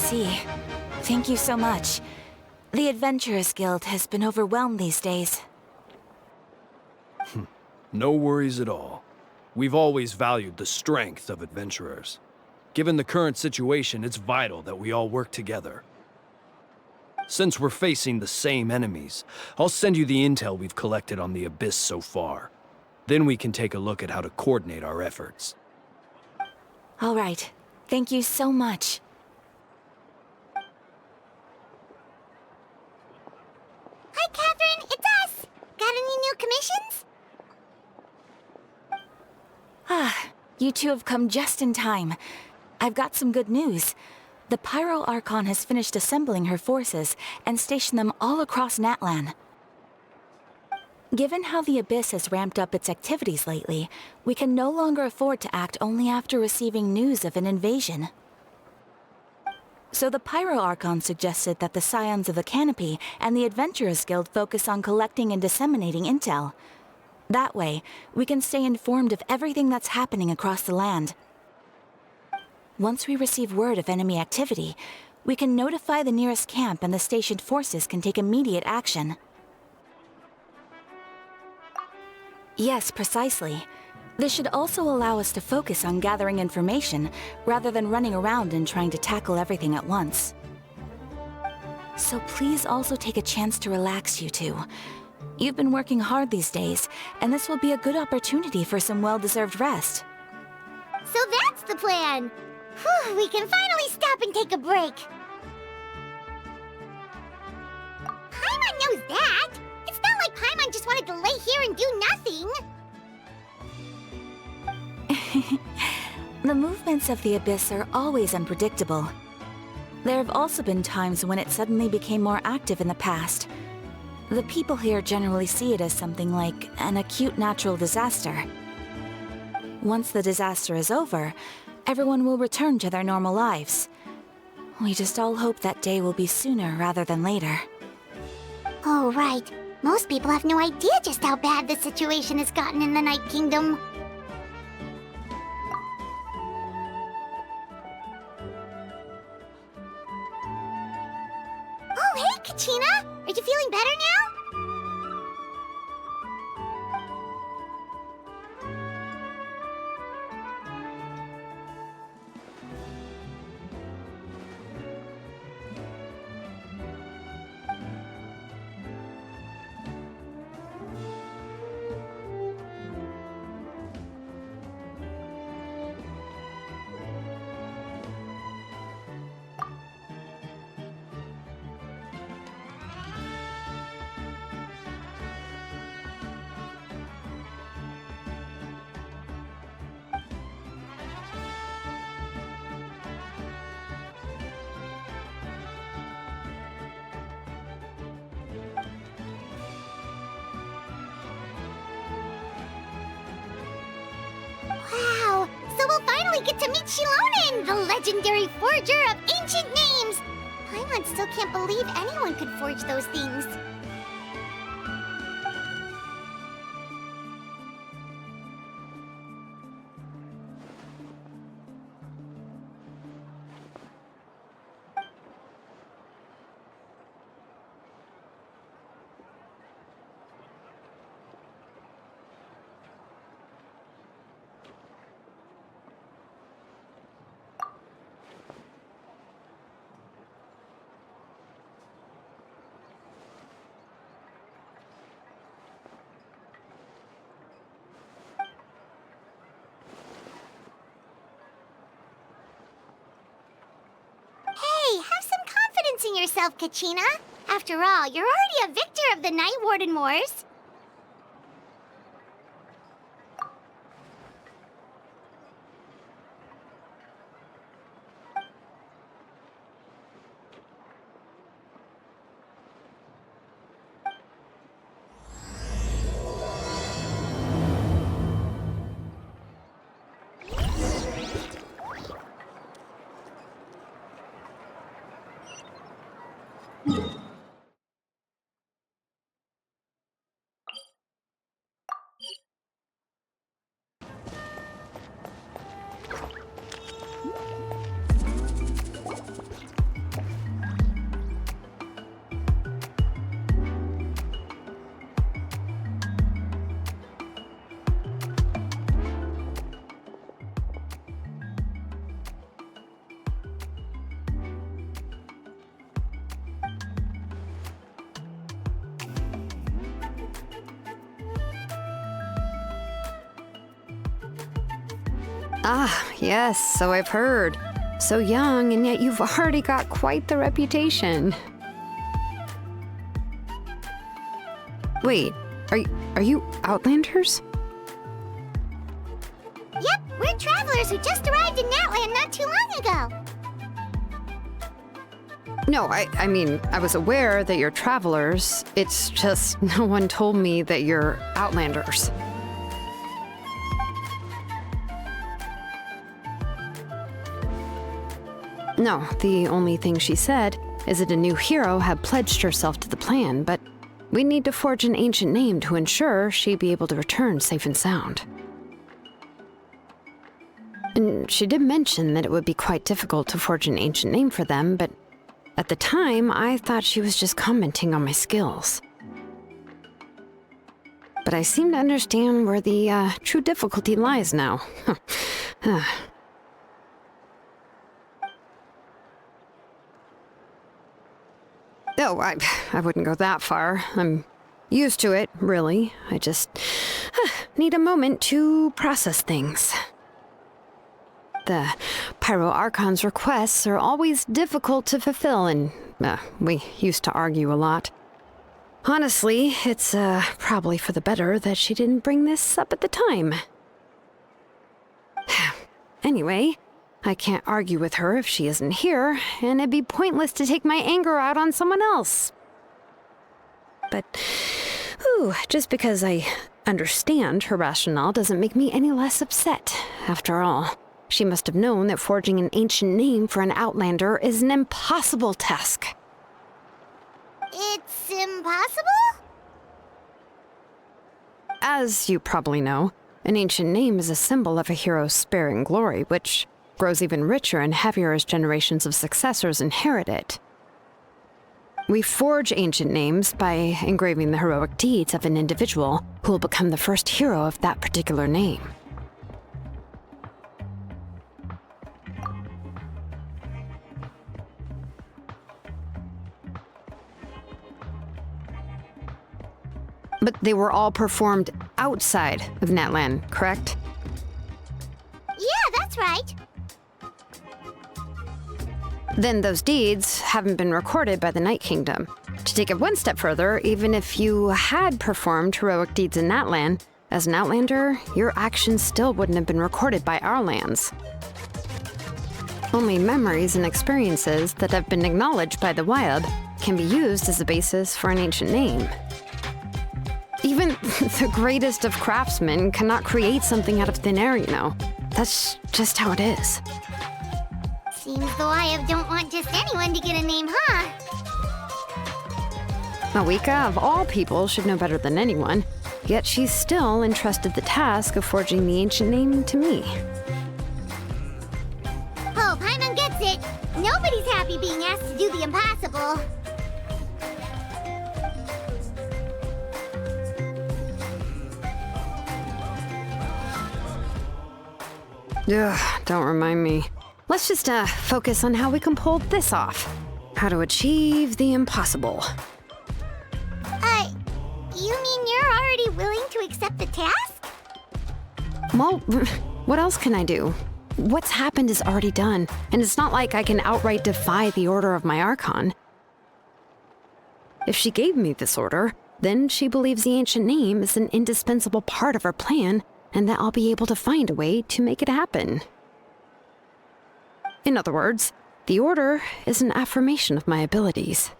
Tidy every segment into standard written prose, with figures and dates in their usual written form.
see. Thank you so much. The Adventurers Guild has been overwhelmed these days. No worries at all. We've always valued the strength of adventurers. Given the current situation, it's vital that we all work together. Since we're facing the same enemies, I'll send you the intel we've collected on the Abyss so far. Then we can take a look at how to coordinate our efforts. All right. Thank you so much. Hi, Catherine. It's us. Got any new commissions? You two have come just in time. I've got some good news. The Pyro Archon has finished assembling her forces and stationed them all across Natlan. Given how the Abyss has ramped up its activities lately, we can no longer afford to act only after receiving news of an invasion. So the Pyro Archon suggested that the Scions of the Canopy and the Adventurers Guild focus on collecting and disseminating intel. That way, we can stay informed of everything that's happening across the land. Once we receive word of enemy activity, we can notify the nearest camp and the stationed forces can take immediate action. Yes, precisely. This should also allow us to focus on gathering information, rather than running around and trying to tackle everything at once. So please also take a chance to relax, you two. You've been working hard these days, and this will be a good opportunity for some well-deserved rest. So that's the plan. Whew, we can finally stop and take a break. Paimon knows that. It's not like Paimon just wanted to lay here and do nothing. The movements of the Abyss are always unpredictable. There have also been times when it suddenly became more active in the past. The people here generally see it as something like an acute natural disaster. Once the disaster is over, everyone will return to their normal lives. We just all hope that day will be sooner rather than later. Oh, right. Most people have no idea just how bad the situation has gotten in the Night Kingdom. Oh, hey, Kachina! Are you feeling better now? Wow! So we'll finally get to meet Xilonen, the legendary forger of ancient names! Paimon still can't believe anyone could forge those things. Hey, have some confidence in yourself, Kachina. After all, you're already a victor of the Night Warden Wars. Ah, yes, so I've heard. So young, and yet you've already got quite the reputation. Wait, are you Outlanders? Yep, we're travelers who just arrived in Natlan not too long ago. No, I mean, I was aware that you're travelers. It's just no one told me that you're Outlanders. No, the only thing she said is that a new hero had pledged herself to the plan, but we need to forge an ancient name to ensure she'd be able to return safe and sound. And she did mention that it would be quite difficult to forge an ancient name for them, but at the time, I thought she was just commenting on my skills. But I seem to understand where the true difficulty lies now. Oh, I wouldn't go that far. I'm used to it, really. I just need a moment to process things. The Pyro Archon's requests are always difficult to fulfill, and we used to argue a lot. Honestly, it's probably for the better that she didn't bring this up at the time. Anyway, I can't argue with her if she isn't here, and it'd be pointless to take my anger out on someone else. But, just because I understand her rationale doesn't make me any less upset, after all. She must have known that forging an ancient name for an Outlander is an impossible task. It's impossible? As you probably know, an ancient name is a symbol of a hero's sparing glory, which grows even richer and heavier as generations of successors inherit it. We forge ancient names by engraving the heroic deeds of an individual who will become the first hero of that particular name. But they were all performed outside of Natlan, correct? Yeah, that's right. Then those deeds haven't been recorded by the Night Kingdom. To take it one step further, even if you had performed heroic deeds in Natlan, as an Outlander, your actions still wouldn't have been recorded by our lands. Only memories and experiences that have been acknowledged by the Wyab can be used as a basis for an ancient name. Even the greatest of craftsmen cannot create something out of thin air, you know. That's just how it is. Seems the Wyab don't want just anyone to get a name, huh? Awika, of all people, should know better than anyone, yet she's still entrusted the task of forging the ancient name to me. Oh, Paimon gets it. Nobody's happy being asked to do the impossible. Ugh, don't remind me. Let's just focus on how we can pull this off. How to achieve the impossible. You mean you're already willing to accept the task? Well, what else can I do? What's happened is already done, and it's not like I can outright defy the order of my Archon. If she gave me this order, then she believes the ancient name is an indispensable part of her plan, and that I'll be able to find a way to make it happen. In other words, the order is an affirmation of my abilities.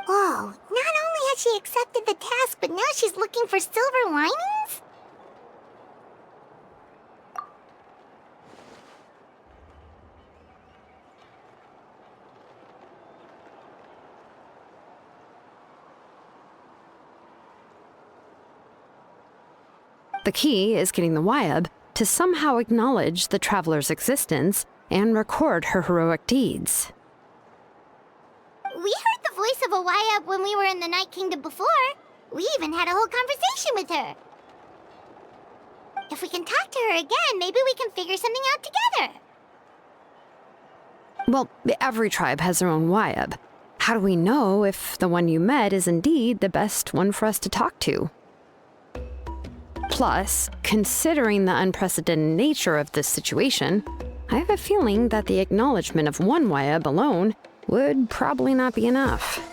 Whoa, not only has she accepted the task, but now she's looking for silver linings? The key is getting the Wyab to somehow acknowledge the traveler's existence and record her heroic deeds. We heard the voice of a Wyab when we were in the Night Kingdom before. We even had a whole conversation with her. If we can talk to her again, maybe we can figure something out together. Well, every tribe has their own Wyab. How do we know if the one you met is indeed the best one for us to talk to? Plus, considering the unprecedented nature of this situation, I have a feeling that the acknowledgement of one Wayab alone would probably not be enough.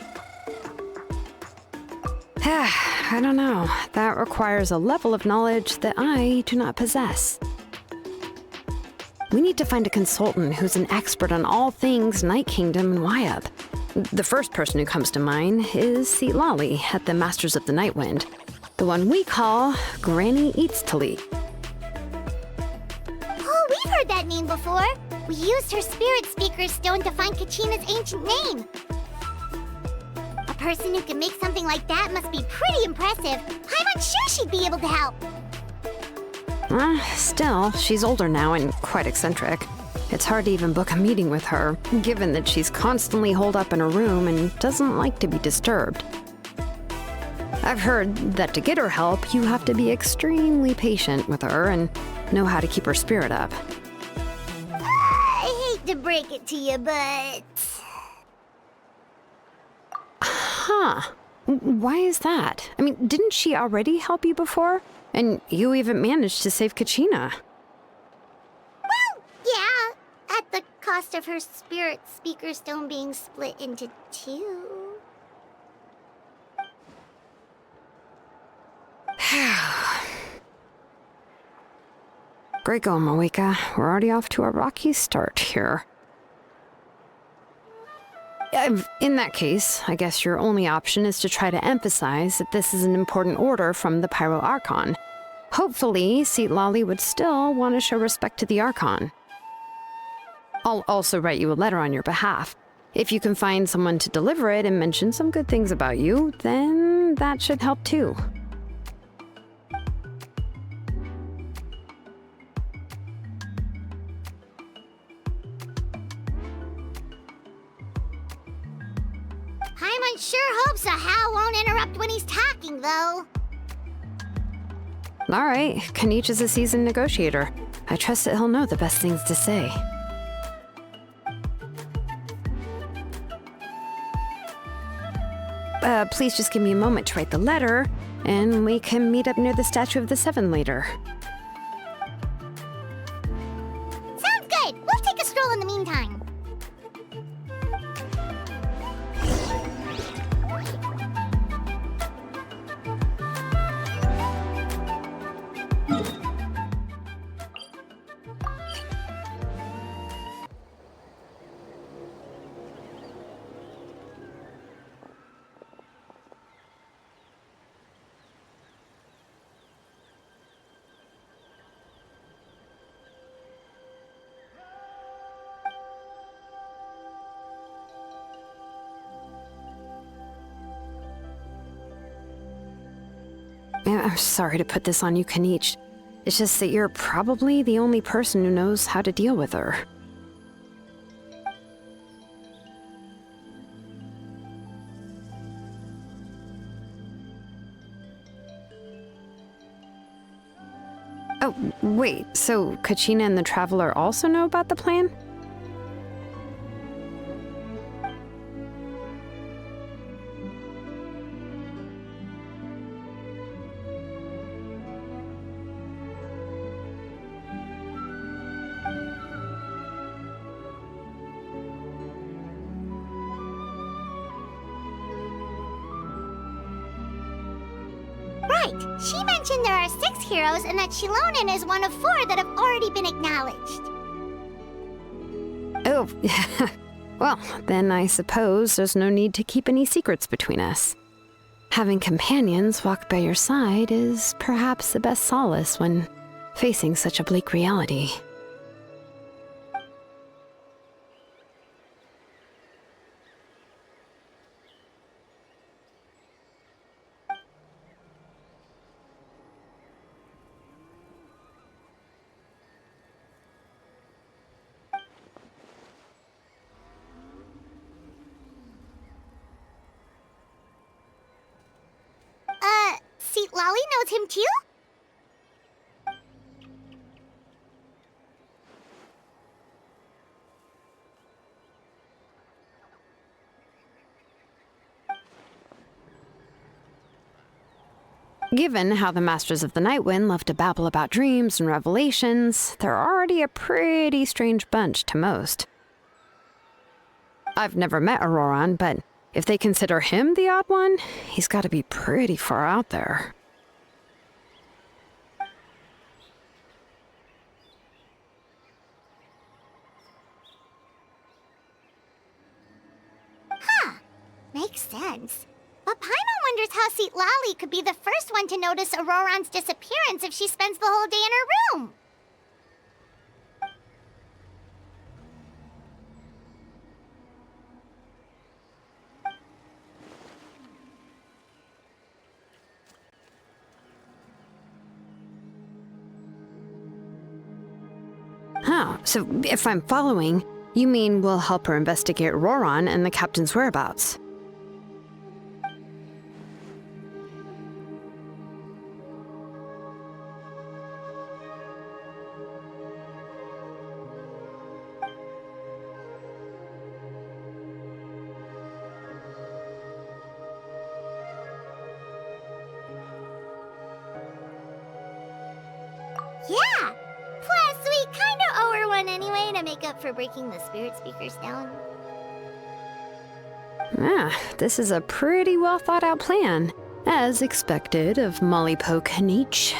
I don't know. That requires a level of knowledge that I do not possess. We need to find a consultant who's an expert on all things Night Kingdom and Wayab. The first person who comes to mind is Citlali at the Masters of the Nightwind, the one we call Granny Eatstali. Oh, we've heard that name before. We used her spirit speaker stone to find Kachina's ancient name. A person who can make something like that must be pretty impressive. I'm not sure she'd be able to help. Still, she's older now and quite eccentric. It's hard to even book a meeting with her, given that she's constantly holed up in her room and doesn't like to be disturbed. I've heard that to get her help, you have to be extremely patient with her and know how to keep her spirit up. I hate to break it to you, but... Huh. Why is that? I mean, didn't she already help you before? And you even managed to save Kachina. Well, yeah. At the cost of her spirit speaker stone being split into two. Great going, Moeka. We're already off to a rocky start here. In that case, I guess your only option is to try to emphasize that this is an important order from the Pyro Archon. Hopefully, Citlali would still want to show respect to the Archon. I'll also write you a letter on your behalf. If you can find someone to deliver it and mention some good things about you, then that should help too. Paimon sure hopes a Hal won't interrupt when he's talking, though. All right, Kanich is a seasoned negotiator. I trust that he'll know the best things to say. Please just give me a moment to write the letter, and we can meet up near the Statue of the Seven later. Sounds good. We'll take a stroll in the meantime. I'm sorry to put this on you, Kanich. It's just that you're probably the only person who knows how to deal with her. Oh, wait, so Kachina and the Traveler also know about the plan? Right. She mentioned there are 6 heroes and that Xilonen is one of 4 that have already been acknowledged. Oh, well, then I suppose there's no need to keep any secrets between us. Having companions walk by your side is perhaps the best solace when facing such a bleak reality. Citlali knows him too? Given how the Masters of the Night Wind love to babble about dreams and revelations, they're already a pretty strange bunch to most. I've never met Ororon, but if they consider him the odd one, he's got to be pretty far out there. Makes sense. But Paimon wonders how Citlali could be the first one to notice Ororon's disappearance if she spends the whole day in her room. Oh, so if I'm following, you mean we'll help her investigate Ororon and the captain's whereabouts? Yeah! Plus, we kinda owe her one anyway to make up for breaking the spirit speakers down. This is a pretty well thought out plan, as expected of Molly Poke Nietzsche.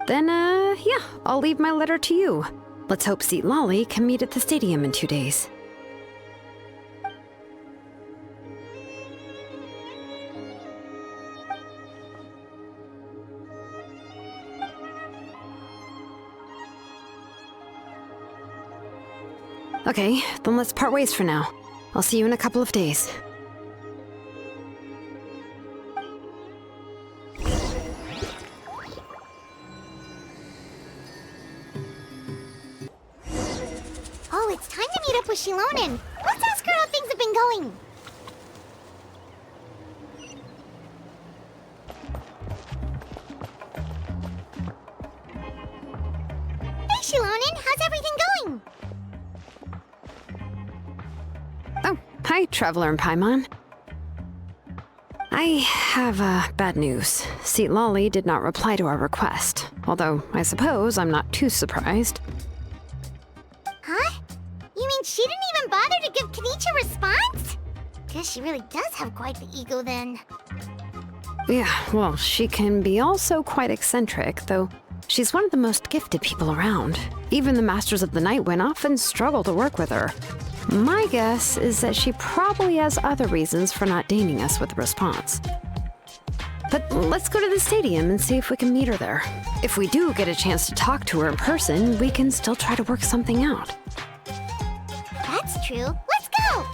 Then, yeah, I'll leave my letter to you. Let's hope Citlali can meet at the stadium in 2 days. Okay, then let's part ways for now. I'll see you in a couple of days. Oh, it's time to meet up with Xilonen. Let's ask her how things have been going. Hey, Xilonen, how's everything going? Oh, hi, Traveler and Paimon. I have bad news. Citlali did not reply to our request, although I suppose I'm not too surprised. Huh? You mean she didn't even bother to give Kenichi a response? Guess she really does have quite the ego then. Yeah, well, she can be also quite eccentric, though she's one of the most gifted people around. Even the Masters of the Night Wind often struggle to work with her. My guess is that she probably has other reasons for not deigning us with a response. But let's go to the stadium and see if we can meet her there. If we do get a chance to talk to her in person, we can still try to work something out. That's true. Let's go!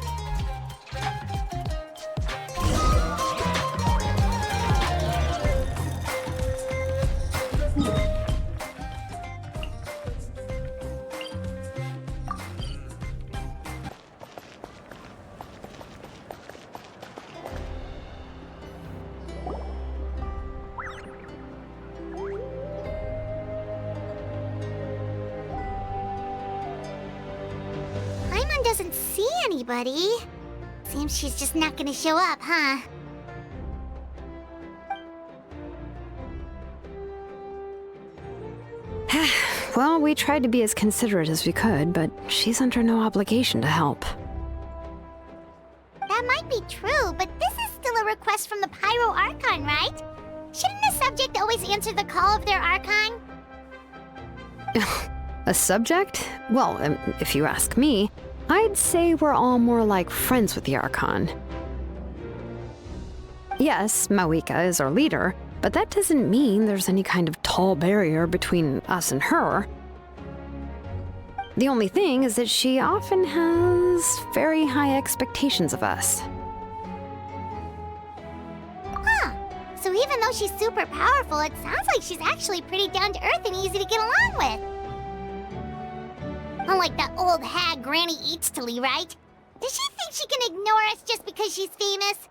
Paimon doesn't see anybody. Seems she's just not gonna show up, huh? Well, we tried to be as considerate as we could, but she's under no obligation to help. That might be true, but this is still a request from the Pyro Archon, right? Shouldn't a subject always answer the call of their Archon? A subject? Well, if you ask me, I'd say we're all more like friends with the Archon. Yes, Mawika is our leader, but that doesn't mean there's any kind of tall barrier between us and her. The only thing is that she often has very high expectations of us. Huh. So even though she's super powerful, it sounds like she's actually pretty down to earth and easy to get along with. Unlike that old hag Granny Eatstily, right? Does she think she can ignore us just because she's famous?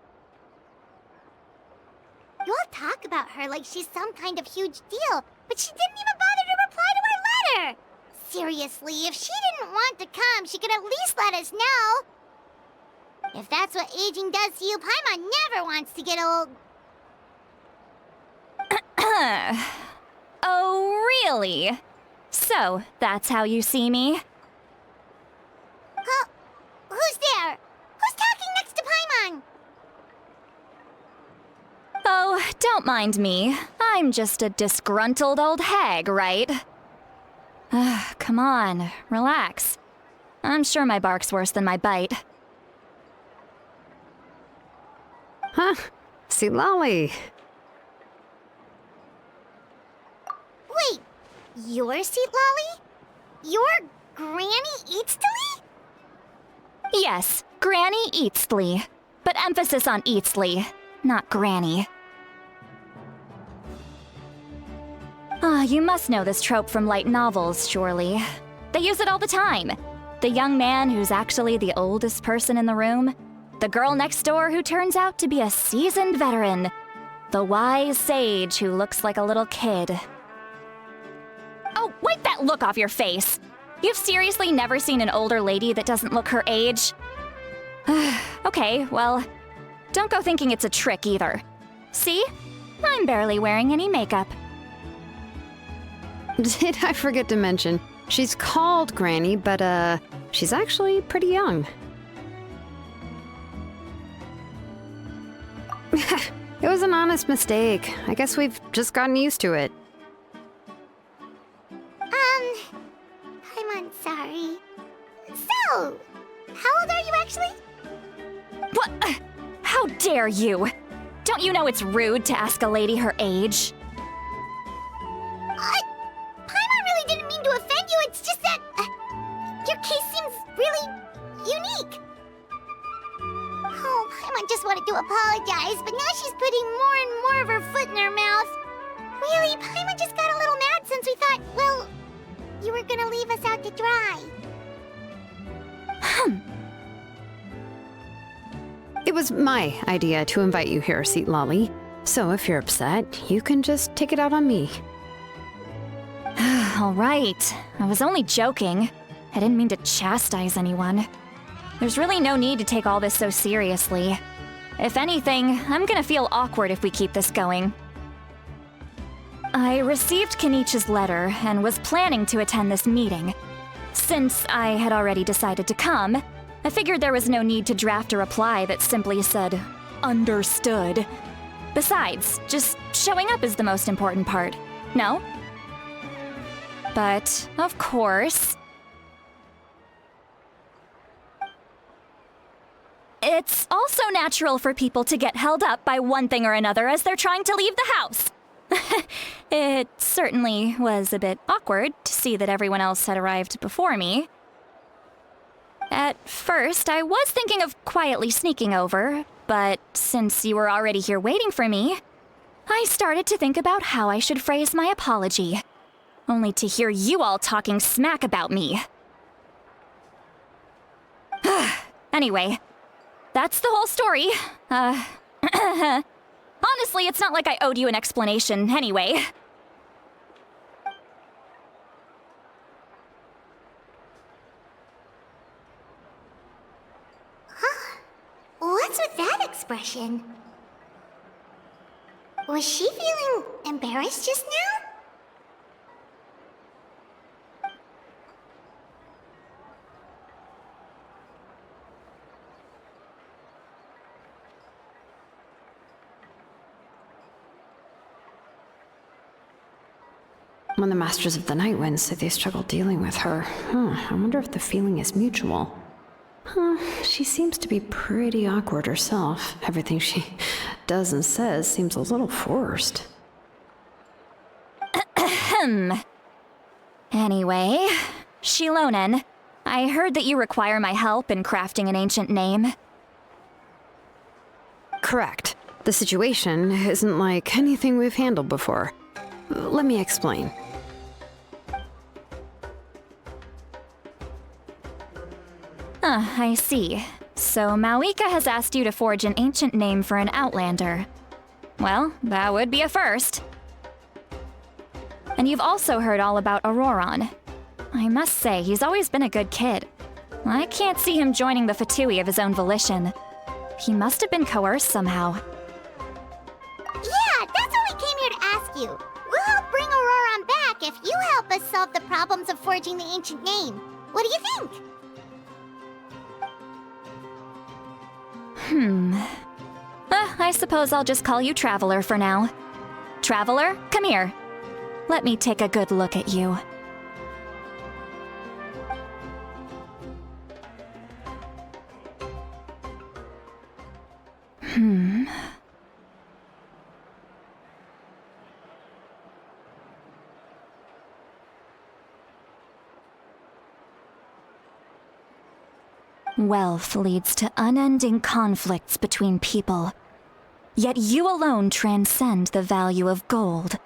You all talk about her like she's some kind of huge deal, but she didn't even bother to reply to our letter! Seriously, if she didn't want to come, she could at least let us know. If that's what aging does to you, Paimon never wants to get old. Oh, really? So, that's how you see me? Huh? Who's there? Who's talking next to Paimon? Oh, don't mind me. I'm just a disgruntled old hag, right? Come on, relax. I'm sure my bark's worse than my bite. Huh? Citlali. Wait, you're Citlali? You're Granny Eatstly? Yes, Granny Eatstly. But emphasis on Eatstly, not Granny. You must know this trope from light novels, surely. They use it all the time. The young man who's actually the oldest person in the room. The girl next door who turns out to be a seasoned veteran. The wise sage who looks like a little kid. Oh, wipe that look off your face! You've seriously never seen an older lady that doesn't look her age? Okay, well, don't go thinking it's a trick either. See? I'm barely wearing any makeup. Did I forget to mention, she's called Granny, but she's actually pretty young. It was an honest mistake. I guess we've just gotten used to it. I'm sorry. So, how old are you actually? What? How dare you? Don't you know it's rude to ask a lady her age? Paimon really didn't mean to offend you, it's just that your case seems really unique. Oh, Paimon just wanted to apologize, but now she's putting more and more of her foot in her mouth. Really, Paimon just got a little mad since we thought, well, you were gonna leave us out to dry. It was my idea to invite you here, Citlali. So if you're upset, you can just take it out on me. All right. I was only joking. I didn't mean to chastise anyone. There's really no need to take all this so seriously. If anything, I'm gonna feel awkward if we keep this going. I received Kenichi's letter and was planning to attend this meeting. Since I had already decided to come, I figured there was no need to draft a reply that simply said, "Understood." Besides, just showing up is the most important part, no? But, of course, it's also natural for people to get held up by one thing or another as they're trying to leave the house. It certainly was a bit awkward to see that everyone else had arrived before me. At first, I was thinking of quietly sneaking over, but since you were already here waiting for me, I started to think about how I should phrase my apology. Only to hear you all talking smack about me. Anyway, that's the whole story. Honestly, it's not like I owed you an explanation anyway. What's with that expression? Was she feeling embarrassed just now? When the Masters of the Night Wind said they struggled dealing with her, I wonder if the feeling is mutual. She seems to be pretty awkward herself. Everything she does and says seems a little forced. Anyway, Xilonen, I heard that you require my help in crafting an ancient name. Correct. The situation isn't like anything we've handled before. Let me explain. I see. So Mawika has asked you to forge an ancient name for an Outlander. Well, that would be a first. And you've also heard all about Ororon. I must say, he's always been a good kid. I can't see him joining the Fatui of his own volition. He must have been coerced somehow. Yeah, that's what we came here to ask you. We'll help bring Ororon back if you help us solve the problems of forging the ancient name. What do you think? I suppose I'll just call you Traveler for now. Traveler, come here. Let me take a good look at you. Wealth leads to unending conflicts between people. Yet you alone transcend the value of gold.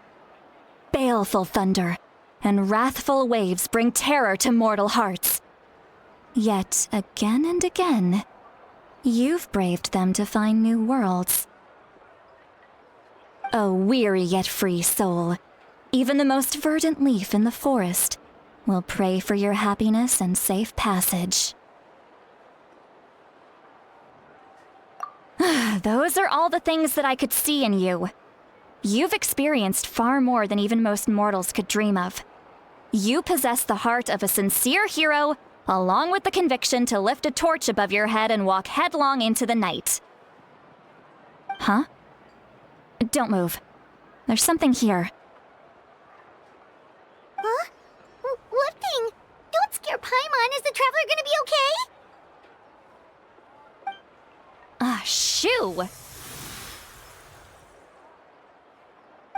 Baleful thunder and wrathful waves bring terror to mortal hearts. Yet again and again, you've braved them to find new worlds. O weary yet free soul, even the most verdant leaf in the forest will pray for your happiness and safe passage. Those are all the things that I could see in you. You've experienced far more than even most mortals could dream of. You possess the heart of a sincere hero, along with the conviction to lift a torch above your head and walk headlong into the night. Huh? Don't move. There's something here. Huh? What thing? Don't scare Paimon. Is the Traveler gonna be okay? Shoo!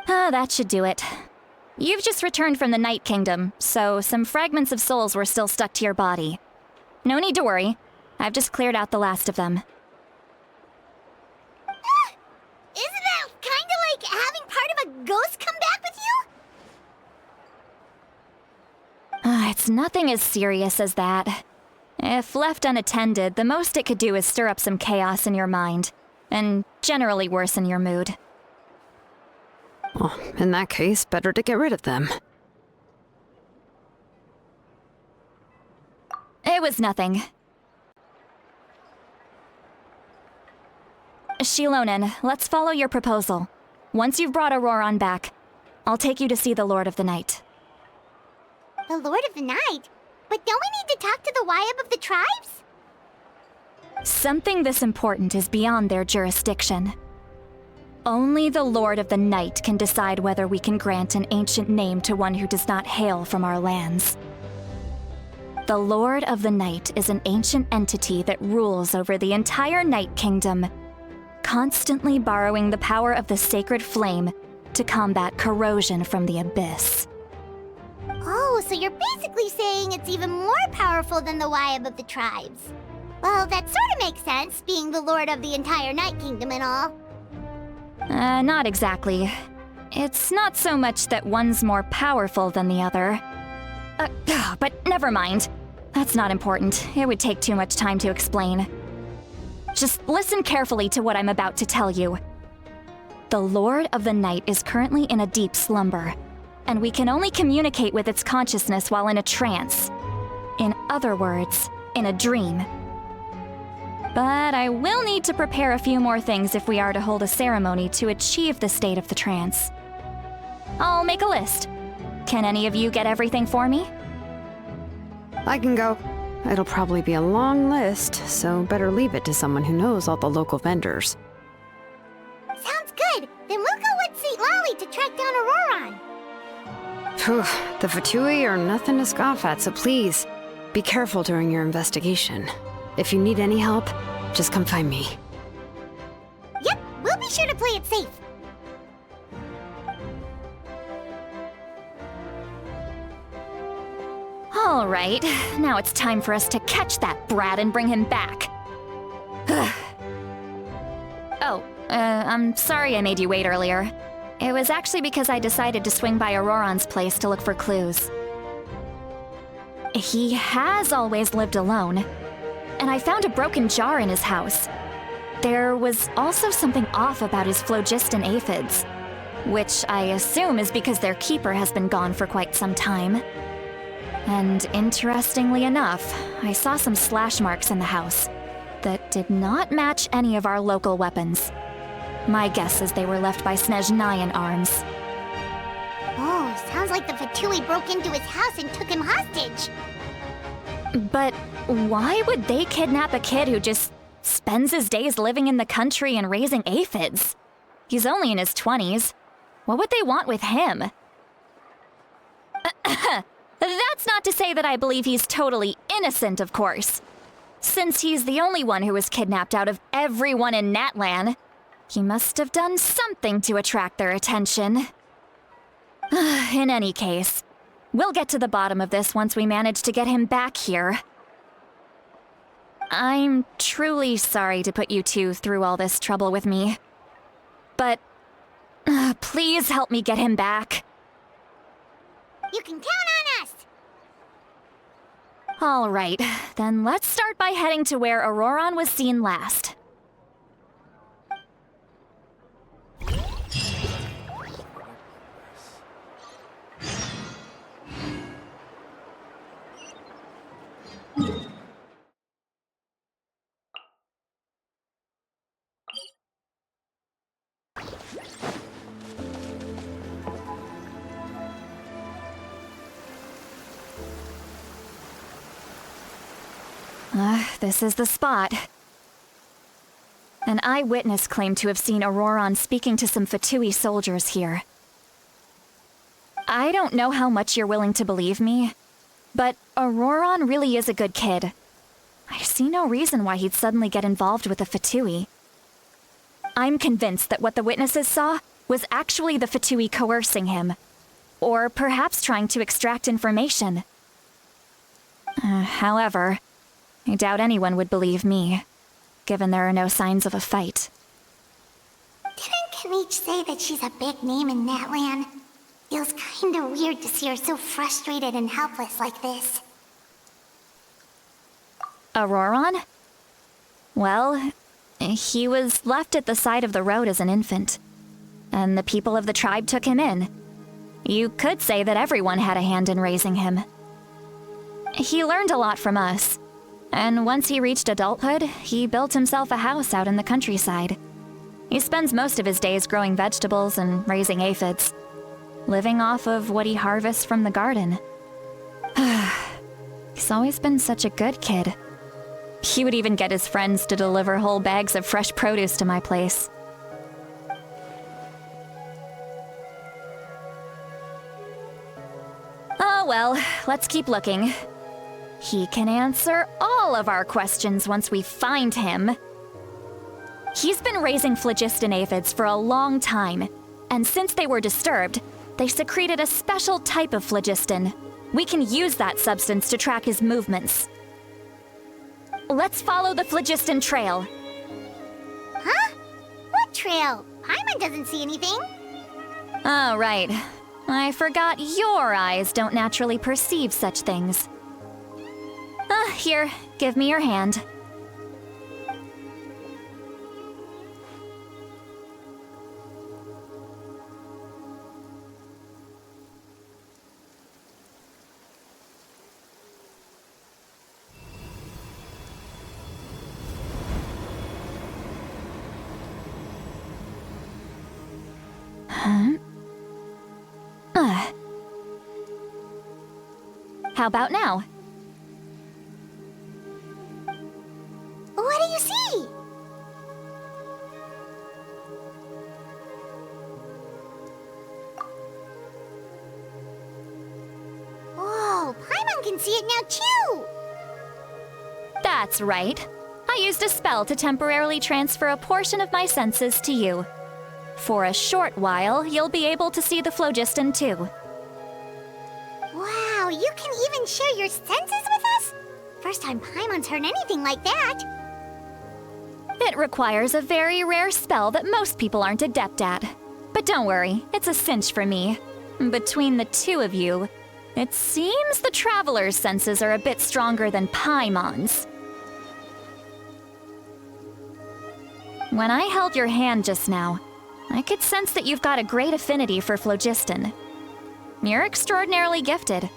That should do it. You've just returned from the Night Kingdom, so some fragments of souls were still stuck to your body. No need to worry. I've just cleared out the last of them. Isn't that kinda like having part of a ghost come back with you? It's nothing as serious as that. If left unattended, the most it could do is stir up some chaos in your mind, and generally worsen your mood. Well, in that case, better to get rid of them. It was nothing. Xilonen, let's follow your proposal. Once you've brought Ororon back, I'll take you to see the Lord of the Night. The Lord of the Night? But don't we need to talk to the Wyab of the tribes? Something this important is beyond their jurisdiction. Only the Lord of the Night can decide whether we can grant an ancient name to one who does not hail from our lands. The Lord of the Night is an ancient entity that rules over the entire Night Kingdom, constantly borrowing the power of the sacred flame to combat corrosion from the abyss. Oh, so you're basically saying it's even more powerful than the Wyab of the tribes. Well, that sort of makes sense, being the lord of the entire Night Kingdom and all. Not exactly. It's not so much that one's more powerful than the other. But never mind. That's not important. It would take too much time to explain. Just listen carefully to what I'm about to tell you. The Lord of the Night is currently in a deep slumber, and we can only communicate with its consciousness while in a trance. In other words, in a dream. But I will need to prepare a few more things if we are to hold a ceremony to achieve the state of the trance. I'll make a list. Can any of you get everything for me? I can go. It'll probably be a long list, so better leave it to someone who knows all the local vendors. Sounds good. Then we'll go with Citlali to track down Ororon. Phew, the Fatui are nothing to scoff at, so please, be careful during your investigation. If you need any help, just come find me. Yep, we'll be sure to play it safe. All right, now it's time for us to catch that brat and bring him back. I'm sorry I made you wait earlier. It was actually because I decided to swing by Ororon's place to look for clues. He has always lived alone, and I found a broken jar in his house. There was also something off about his phlogiston aphids, which I assume is because their keeper has been gone for quite some time. And interestingly enough, I saw some slash marks in the house that did not match any of our local weapons. My guess is they were left by Snezhnayan arms. Sounds like the Fatui broke into his house and took him hostage. But why would they kidnap a kid who just spends his days living in the country and raising aphids? He's only in his 20s. What would they want with him? That's not to say that I believe he's totally innocent, of course. Since he's the only one who was kidnapped out of everyone in Natlan, he must have done something to attract their attention. In any case, we'll get to the bottom of this once we manage to get him back here. I'm truly sorry to put you two through all this trouble with me. But please help me get him back. You can count on us! All right, then let's start by heading to where Ororon was seen last. This is the spot. An eyewitness claimed to have seen Ororon speaking to some Fatui soldiers here. I don't know how much you're willing to believe me, but Ororon really is a good kid. I see no reason why he'd suddenly get involved with the Fatui. I'm convinced that what the witnesses saw was actually the Fatui coercing him, or perhaps trying to extract information. However, I doubt anyone would believe me, given there are no signs of a fight. Didn't Kanich say that she's a big name in Natlan? Feels kinda weird to see her so frustrated and helpless like this. Ororon? Well, he was left at the side of the road as an infant, and the people of the tribe took him in. You could say that everyone had a hand in raising him. He learned a lot from us. And once he reached adulthood, he built himself a house out in the countryside. He spends most of his days growing vegetables and raising aphids, living off of what he harvests from the garden. He's always been such a good kid. He would even get his friends to deliver whole bags of fresh produce to my place. Oh well, let's keep looking. He can answer all of our questions once we find him. He's been raising phlogiston aphids for a long time, and since they were disturbed, they secreted a special type of phlogiston. We can use that substance to track his movements. Let's follow the phlogiston trail. Huh? What trail? Paimon doesn't see anything. Oh, right. I forgot your eyes don't naturally perceive such things. Here, give me your hand. How about now? What do you see? Whoa, Paimon can see it now too! That's right. I used a spell to temporarily transfer a portion of my senses to you. For a short while, you'll be able to see the phlogiston too. Wow, you can even share your senses with us? First time Paimon's heard anything like that. It requires a very rare spell that most people aren't adept at. But don't worry, it's a cinch for me. Between the two of you, it seems the Traveler's senses are a bit stronger than Paimon's. When I held your hand just now, I could sense that you've got a great affinity for phlogiston. You're extraordinarily gifted.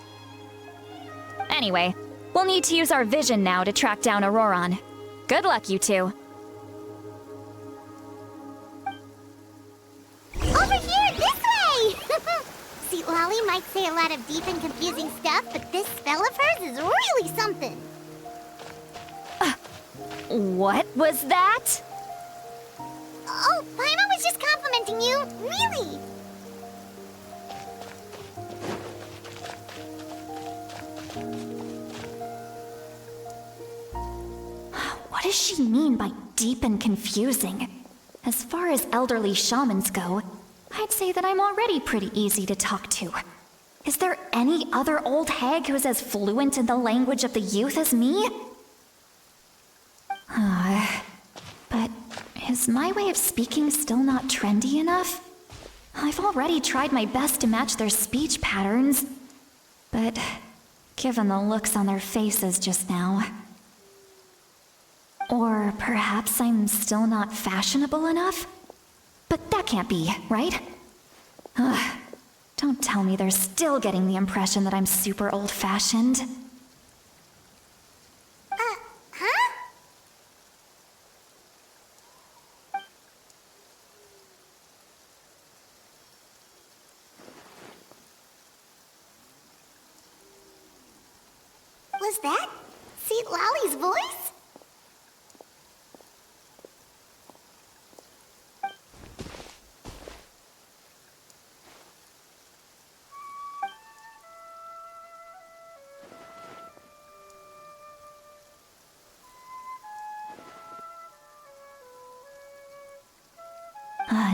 Anyway, we'll need to use our vision now to track down Ororon. Good luck, you two. Over here, this way! Citlali might say a lot of deep and confusing stuff, but this spell of hers is really something. What was that? Oh, Paimon was just complimenting you. Really. What does she mean by deep and confusing? As far as elderly shamans go, I'd say that I'm already pretty easy to talk to. Is there any other old hag who's as fluent in the language of the youth as me? But is my way of speaking still not trendy enough? I've already tried my best to match their speech patterns, but given the looks on their faces just now... Or perhaps I'm still not fashionable enough? But that can't be, right? Ugh. Don't tell me they're still getting the impression that I'm super old-fashioned. Huh? Was that Citlali's voice?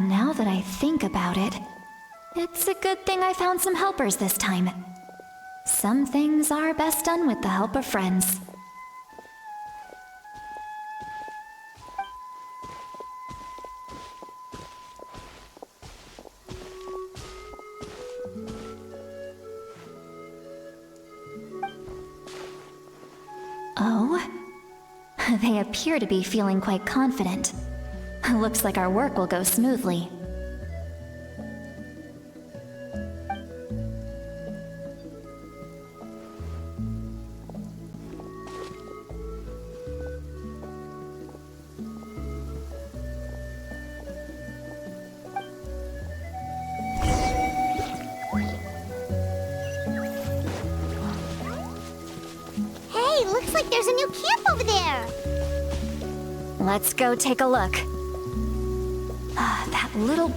Now that I think about it, it's a good thing I found some helpers this time. Some things are best done with the help of friends. Oh? They appear to be feeling quite confident. Looks like our work will go smoothly. Hey, looks like there's a new camp over there. Let's go take a look. That little...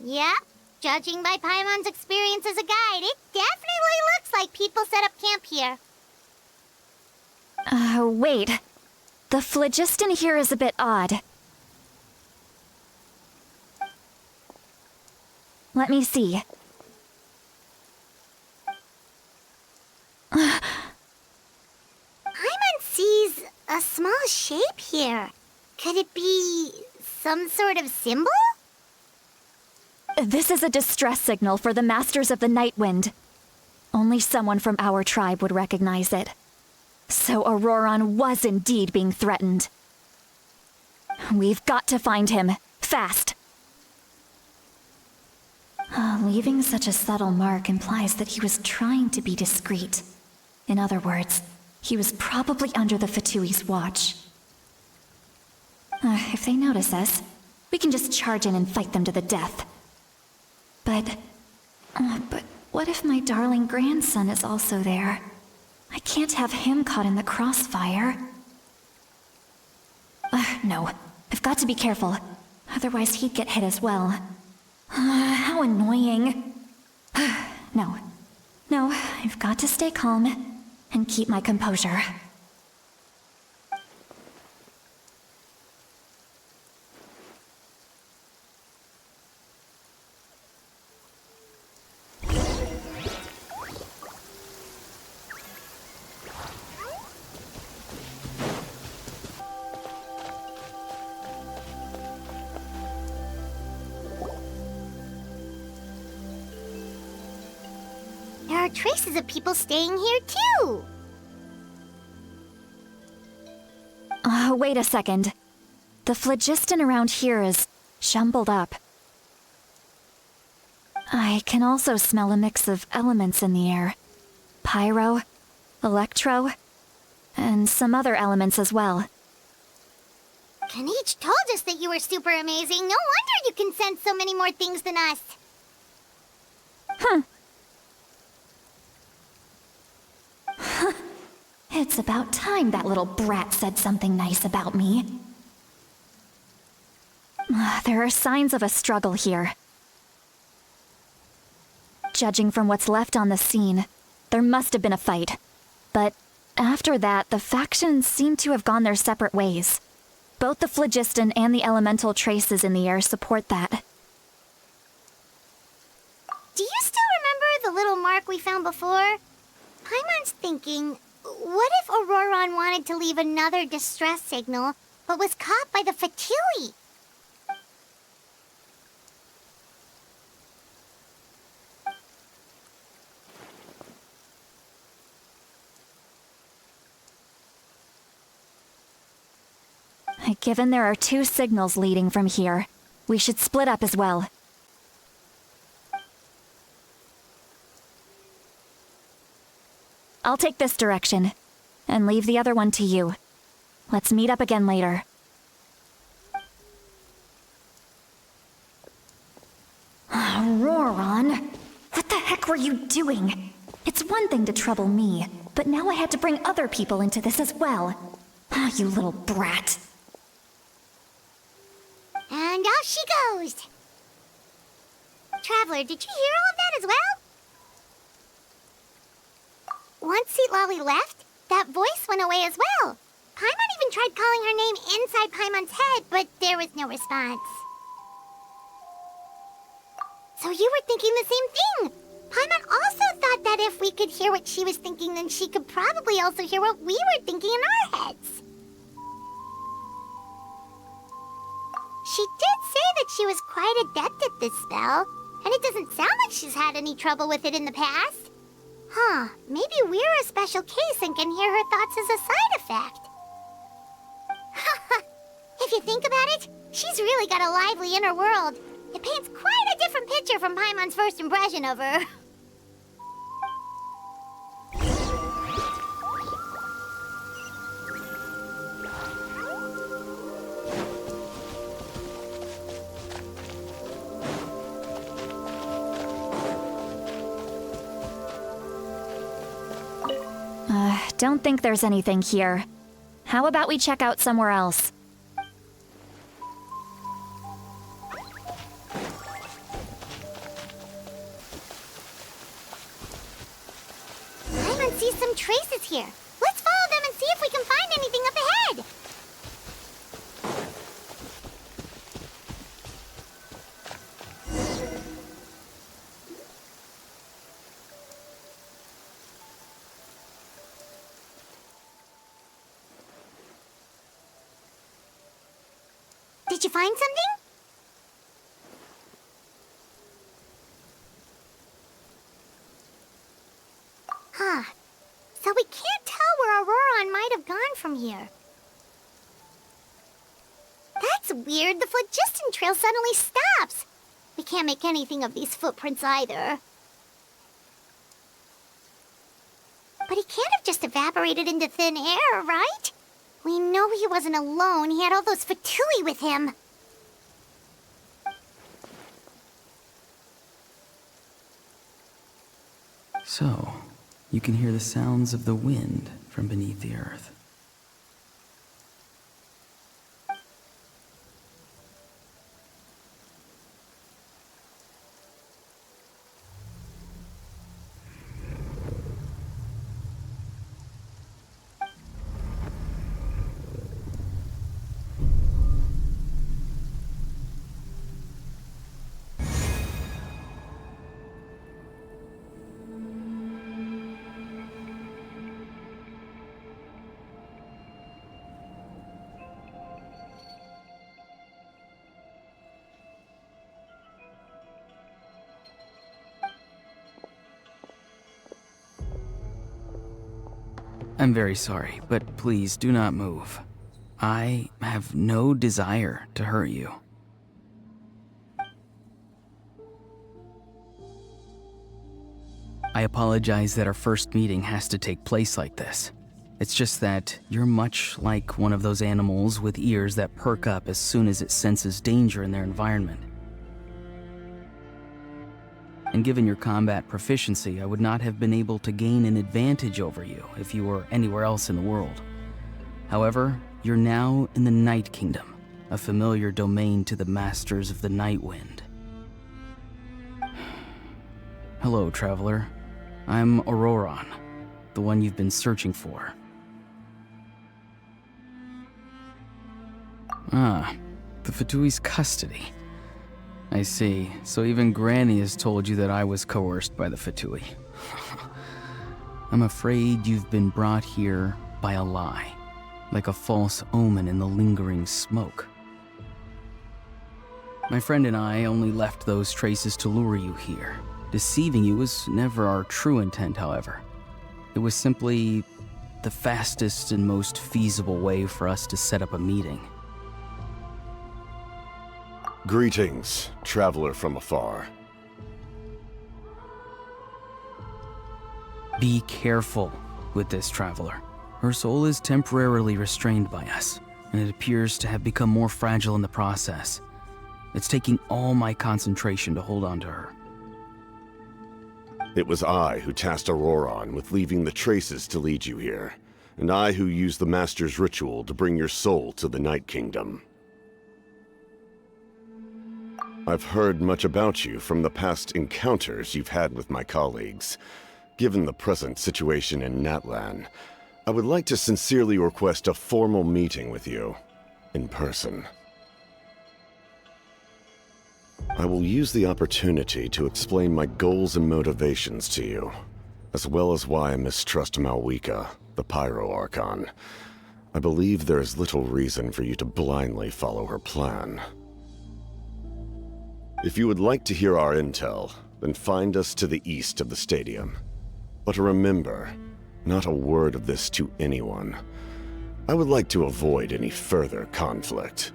Yep. Judging by Paimon's experience as a guide, it definitely looks like people set up camp here. Wait. The phlogiston here is a bit odd. Let me see. Paimon sees a small shape here. Could it be some sort of symbol? This is a distress signal for the Masters of the Night Wind. Only someone from our tribe would recognize it. So Ororon was indeed being threatened. We've got to find him. Fast. Leaving such a subtle mark implies that he was trying to be discreet. In other words, he was probably under the Fatui's watch. If they notice us, we can just charge in and fight them to the death. But what if my darling grandson is also there? I can't have him caught in the crossfire. No, I've got to be careful. Otherwise he'd get hit as well. How annoying. No, I've got to stay calm and keep my composure. There are traces of people staying here too. Wait a second. The phlogiston around here is jumbled up. I can also smell a mix of elements in the air. Pyro, electro, and some other elements as well. Kanichi told us that you were super amazing. No wonder you can sense so many more things than us. It's about time that little brat said something nice about me. There are signs of a struggle here. Judging from what's left on the scene, there must have been a fight. But after that, the factions seem to have gone their separate ways. Both the phlogiston and the elemental traces in the air support that. Do you still remember the little mark we found before? Paimon's thinking, what if Ororon wanted to leave another distress signal, but was caught by the Fatui? Given there are 2 signals leading from here, we should split up as well. I'll take this direction, and leave the other one to you. Let's meet up again later. Ororon, what the heck were you doing? It's one thing to trouble me, but now I had to bring other people into this as well. You little brat. And off she goes! Traveler, did you hear all of that as well? Once Citlali left, that voice went away as well. Paimon even tried calling her name inside Paimon's head, but there was no response. So you were thinking the same thing! Paimon also thought that if we could hear what she was thinking, then she could probably also hear what we were thinking in our heads. She did say that she was quite adept at this spell, and it doesn't sound like she's had any trouble with it in the past. Huh, maybe we're a special case and can hear her thoughts as a side effect. If you think about it, she's really got a lively inner world. It paints quite a different picture from Paimon's first impression of her. Don't think there's anything here. How about we check out somewhere else? Paimon sees some traces here. Let's follow them and see if we can find anything up ahead. Did you find something? Huh. So we can't tell where Ororon might have gone from here. That's weird. The phlogiston trail suddenly stops. We can't make anything of these footprints either. But he can't have just evaporated into thin air, right? We know he wasn't alone. He had all those Fatui with him. So, you can hear the sounds of the wind from beneath the earth. I'm very sorry, but please do not move. I have no desire to hurt you. I apologize that our first meeting has to take place like this. It's just that you're much like one of those animals with ears that perk up as soon as it senses danger in their environment. And given your combat proficiency, I would not have been able to gain an advantage over you if you were anywhere else in the world. However, you're now in the Night Kingdom, a familiar domain to the Masters of the Night Wind. Hello, traveler. I'm Ororon, the one you've been searching for. Ah, the Fatui's custody. I see. So even Granny has told you that I was coerced by the Fatui. I'm afraid you've been brought here by a lie, like a false omen in the lingering smoke. My friend and I only left those traces to lure you here. Deceiving you was never our true intent, however. It was simply the fastest and most feasible way for us to set up a meeting. Greetings, traveler from afar. Be careful with this traveler. Her soul is temporarily restrained by us, and it appears to have become more fragile in the process. It's taking all my concentration to hold on to her. It was I who tasked Ororon with leaving the traces to lead you here, and I who used the Master's ritual to bring your soul to the Night Kingdom. I've heard much about you from the past encounters you've had with my colleagues. Given the present situation in Natlan, I would like to sincerely request a formal meeting with you, in person. I will use the opportunity to explain my goals and motivations to you, as well as why I mistrust Malwika, the Pyro Archon. I believe there is little reason for you to blindly follow her plan. If you would like to hear our intel, then find us to the east of the stadium. But remember, not a word of this to anyone. I would like to avoid any further conflict.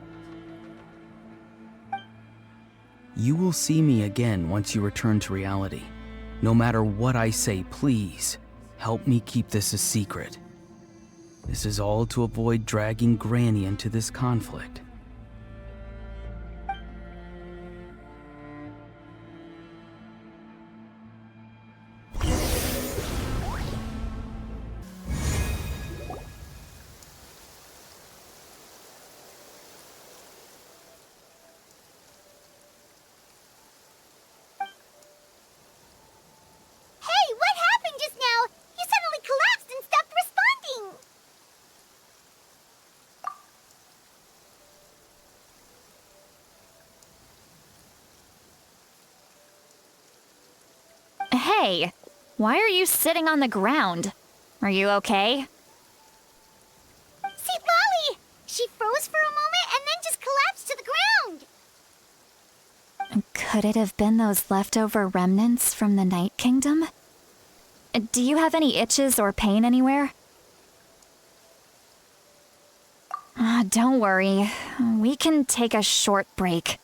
You will see me again once you return to reality. No matter what I say, please, help me keep this a secret. This is all to avoid dragging Granny into this conflict. Hey, why are you sitting on the ground? Are you okay? Citlali! She froze for a moment and then just collapsed to the ground! Could it have been those leftover remnants from the Night Kingdom? Do you have any itches or pain anywhere? Don't worry. We can take a short break.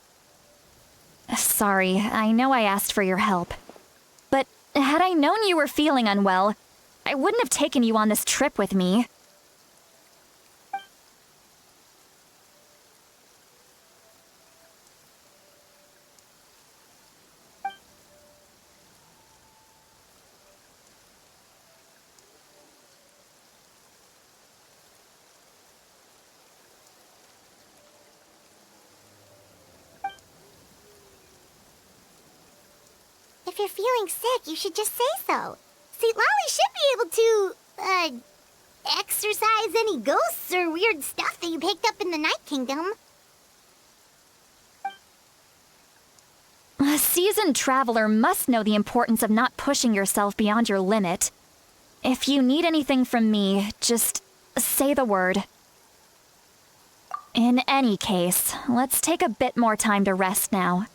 Sorry, I know I asked for your help. But had I known you were feeling unwell, I wouldn't have taken you on this trip with me. If you're feeling sick, you should just say so. Citlali should be able to, exorcise any ghosts or weird stuff that you picked up in the Night Kingdom. A seasoned traveler must know the importance of not pushing yourself beyond your limit. If you need anything from me, just say the word. In any case, let's take a bit more time to rest now.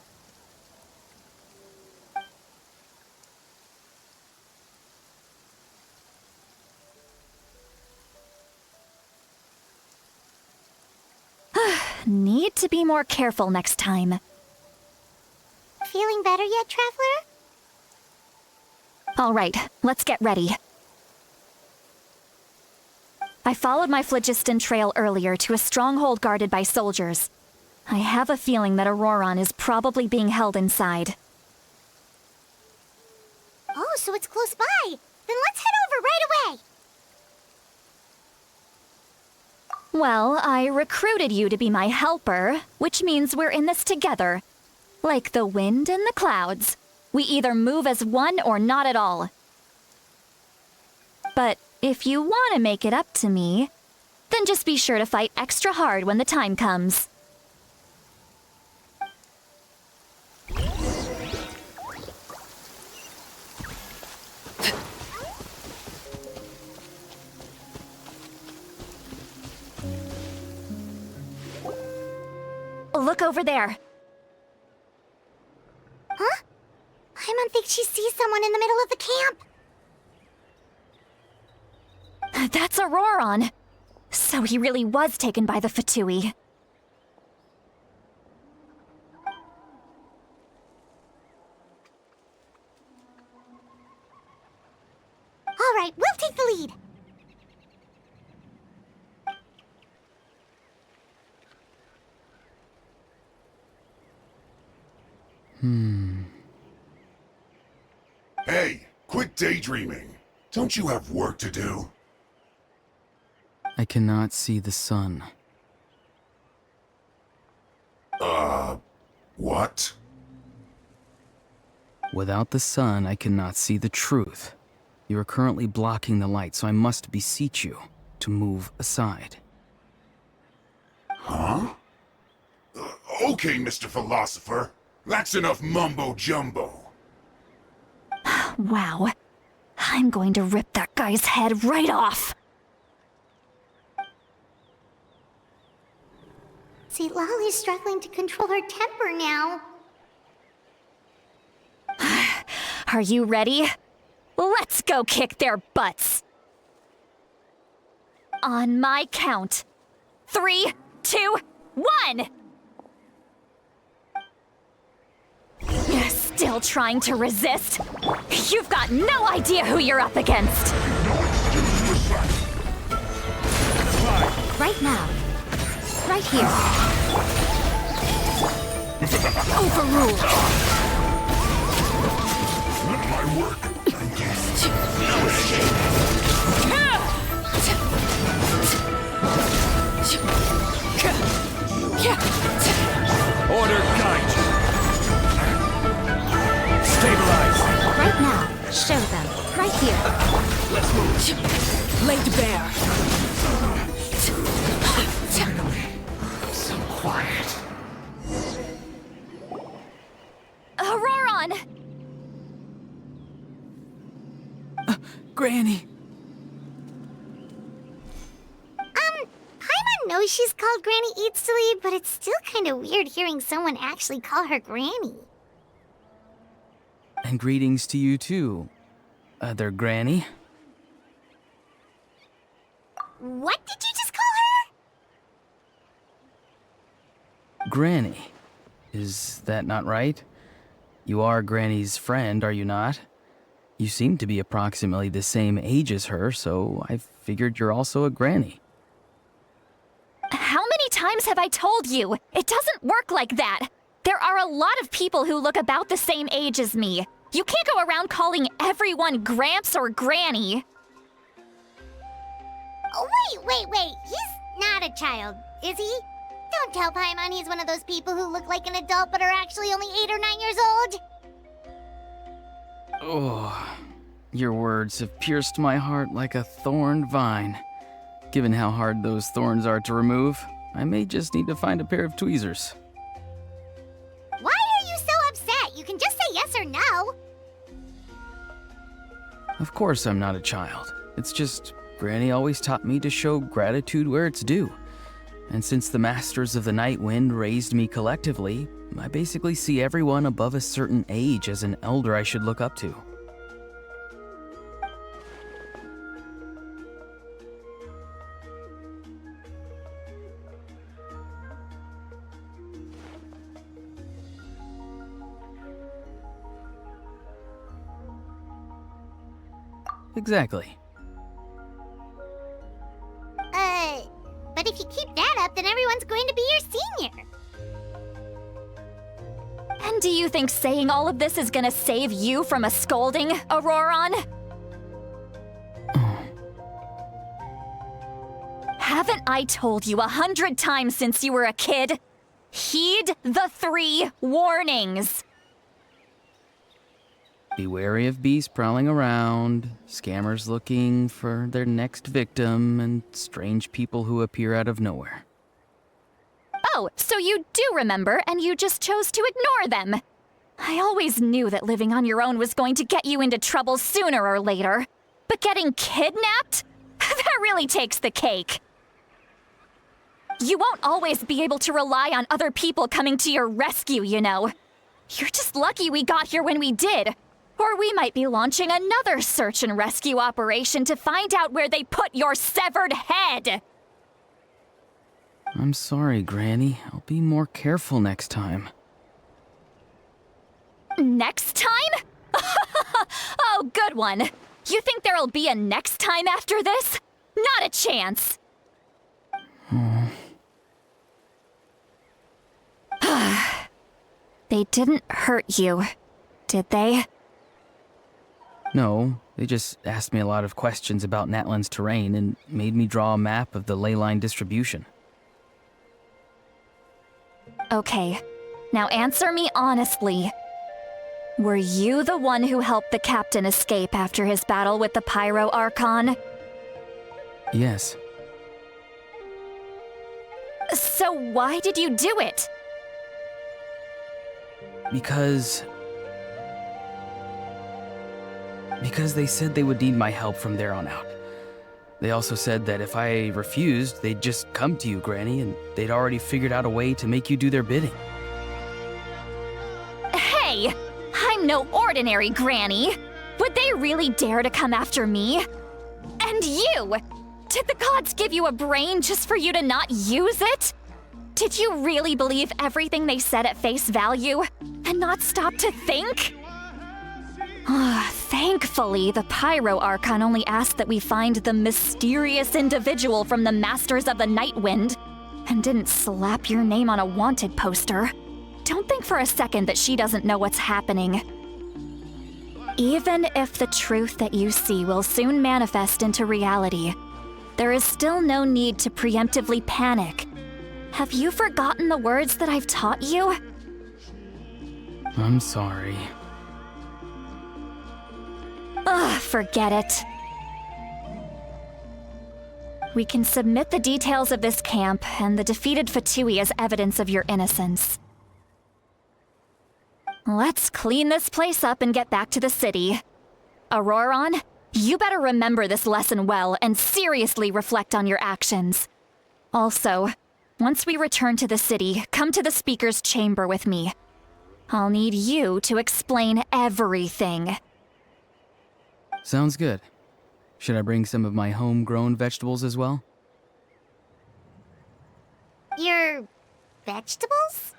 Need to be more careful next time. Feeling better yet, traveler? All right, let's get ready. I followed my phlogiston trail earlier to a stronghold guarded by soldiers. I have a feeling that Ororon is probably being held inside. Oh, so it's close by. Then let's head over right away. Well, I recruited you to be my helper, which means we're in this together. Like the wind and the clouds. We either move as one or not at all. But if you want to make it up to me, then just be sure to fight extra hard when the time comes. Look over there. Huh? Paimon thinks she sees someone in the middle of the camp. That's Ororon. So he really was taken by the Fatui. All right, we'll take the lead. Hey, quit daydreaming. Don't you have work to do? I cannot see the sun. What? Without the sun, I cannot see the truth. You are currently blocking the light, so I must beseech you to move aside. Huh? Okay, Mr. Philosopher. That's enough mumbo-jumbo. Wow. I'm going to rip that guy's head right off. Citlali's struggling to control her temper now. Are you ready? Let's go kick their butts. On my count. 3, 2, 1! You're still trying to resist? You've got no idea who you're up against. Right now. Right here. Overruled. Not my work, I guess. Order guide. Stabilize. Right now. Show them. Right here. Let's move. Laid bare. So quiet. Ororon! Granny! Paimon knows she's called Granny Eatsley, but it's still kind of weird hearing someone actually call her Granny. And greetings to you too, other Granny. What did you just call her? Granny. Is that not right? You are Granny's friend, are you not? You seem to be approximately the same age as her, so I figured you're also a Granny. How many times have I told you? It doesn't work like that. There are a lot of people who look about the same age as me. You can't go around calling everyone Gramps or Granny. Oh, wait. He's not a child, is he? Don't tell Paimon he's one of those people who look like an adult but are actually only 8 or 9 years old. Oh, your words have pierced my heart like a thorned vine. Given how hard those thorns are to remove, I may just need to find a pair of tweezers. Why are you so upset? You can just say yes or no. Of course I'm not a child. It's just Granny always taught me to show gratitude where it's due. And since the Masters of the Night Wind raised me collectively, I basically see everyone above a certain age as an elder I should look up to. Exactly. But if you keep that up, then everyone's going to be your senior. And And do you think saying all of this is gonna save you from a scolding, Ororon? Haven't I told you 100 times since you were a kid? Heed the 3 warnings! Be wary of beasts prowling around, scammers looking for their next victim, and strange people who appear out of nowhere. Oh, so you do remember, and you just chose to ignore them. I always knew that living on your own was going to get you into trouble sooner or later. But getting kidnapped? That really takes the cake. You won't always be able to rely on other people coming to your rescue, you know. You're just lucky we got here when we did. Or we might be launching another search and rescue operation to find out where they put your severed head. I'm sorry, Granny. I'll be more careful next time. Next time? Oh, good one. You think there'll be a next time after this? Not a chance. They didn't hurt you, did they? No, they just asked me a lot of questions about Natlan's terrain and made me draw a map of the ley line distribution. Okay, now answer me honestly. Were you the one who helped the captain escape after his battle with the Pyro Archon? Yes. So why did you do it? Because they said they would need my help from there on out. They also said that if I refused, they'd just come to you, Granny, and they'd already figured out a way to make you do their bidding. Hey! I'm no ordinary Granny! Would they really dare to come after me? And you! Did the gods give you a brain just for you to not use it? Did you really believe everything they said at face value, and not stop to think? Thankfully, the Pyro Archon only asked that we find the mysterious individual from the Masters of the Night Wind, and didn't slap your name on a wanted poster. Don't think for a second that she doesn't know what's happening. Even if the truth that you see will soon manifest into reality, there is still no need to preemptively panic. Have you forgotten the words that I've taught you? I'm sorry. Ugh, forget it. We can submit the details of this camp and the defeated Fatui as evidence of your innocence. Let's clean this place up and get back to the city. Ororon, you better remember this lesson well and seriously reflect on your actions. Also, once we return to the city, come to the speaker's chamber with me. I'll need you to explain everything. Sounds good. Should I bring some of my homegrown vegetables as well? Your vegetables?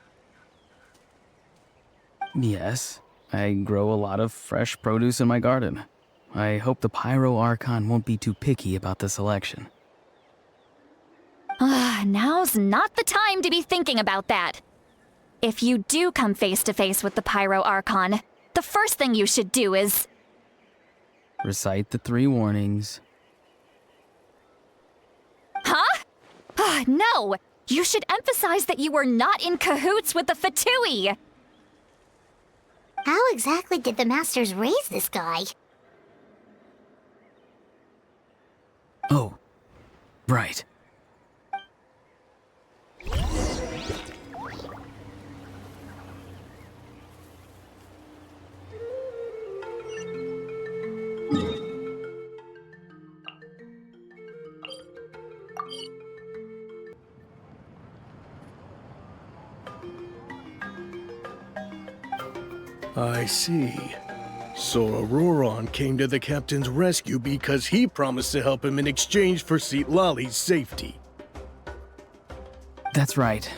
Yes. I grow a lot of fresh produce in my garden. I hope the Pyro Archon won't be too picky about the selection. Now's not the time to be thinking about that. If you do come face to face with the Pyro Archon, the first thing you should do is... Recite the 3 warnings. Huh? No! You should emphasize that you were not in cahoots with the Fatui! How exactly did the Masters raise this guy? Oh, right. I see. So Ororon came to the captain's rescue because he promised to help him in exchange for Citlali's safety. That's right.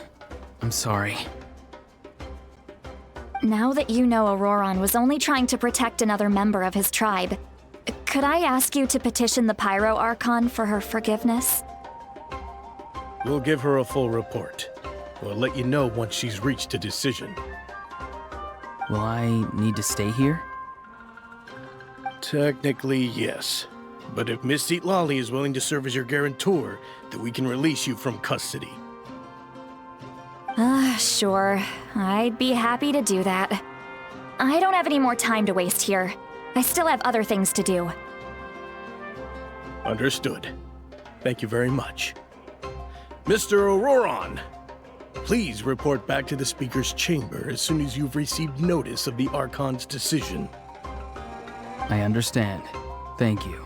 I'm sorry. Now that you know Ororon was only trying to protect another member of his tribe, could I ask you to petition the Pyro Archon for her forgiveness? We'll give her a full report. We'll let you know once she's reached a decision. Will I need to stay here? Technically, yes. But if Miss Citlali is willing to serve as your guarantor, then we can release you from custody. Sure. I'd be happy to do that. I don't have any more time to waste here. I still have other things to do. Understood. Thank you very much. Mr. Ororon, please report back to the Speaker's chamber as soon as you've received notice of the Archon's decision. I understand. Thank you.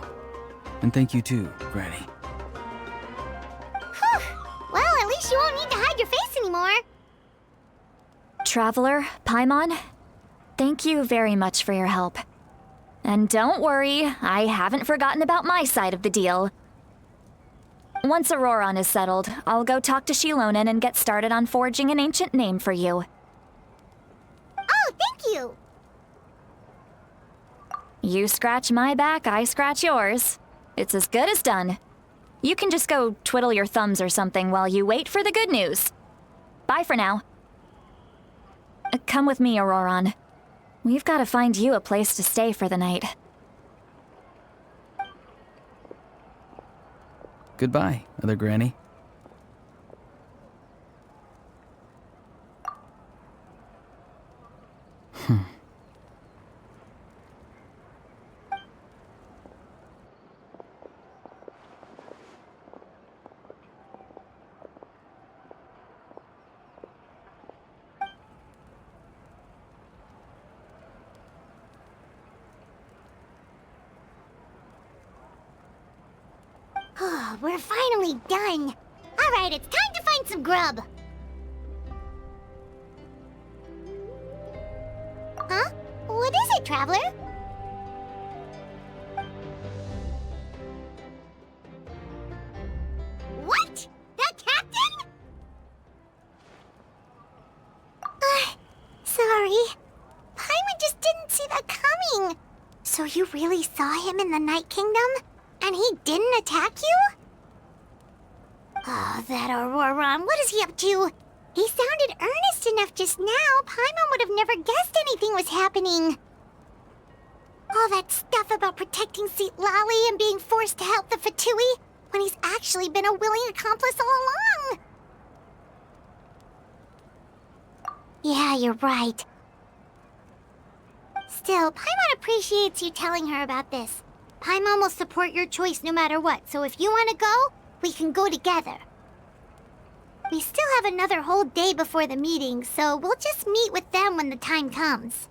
And thank you too, Granny. Whew. Well, at least you won't need to hide your face anymore. Traveler, Paimon, thank you very much for your help. And don't worry, I haven't forgotten about my side of the deal. Once Ororon is settled, I'll go talk to Xilonen and get started on forging an ancient name for you. Oh, thank you! You scratch my back, I scratch yours. It's as good as done. You can just go twiddle your thumbs or something while you wait for the good news. Bye for now. Come with me, Ororon. We've got to find you a place to stay for the night. Goodbye, Other Granny. We're finally done. All right, it's time to find some grub. Huh? What is it, Traveler? What? The captain? Sorry. Paimon just didn't see that coming. So you really saw him in the Night Kingdom? And he didn't attack you? Oh, that Ororon, what is he up to? He sounded earnest enough just now. Paimon would have never guessed anything was happening. All that stuff about protecting Citlali and being forced to help the Fatui when he's actually been a willing accomplice all along. Yeah, you're right. Still, Paimon appreciates you telling her about this. Paimon will support your choice no matter what, so if you want to go, we can go together. We still have another whole day before the meeting, so we'll just meet with them when the time comes.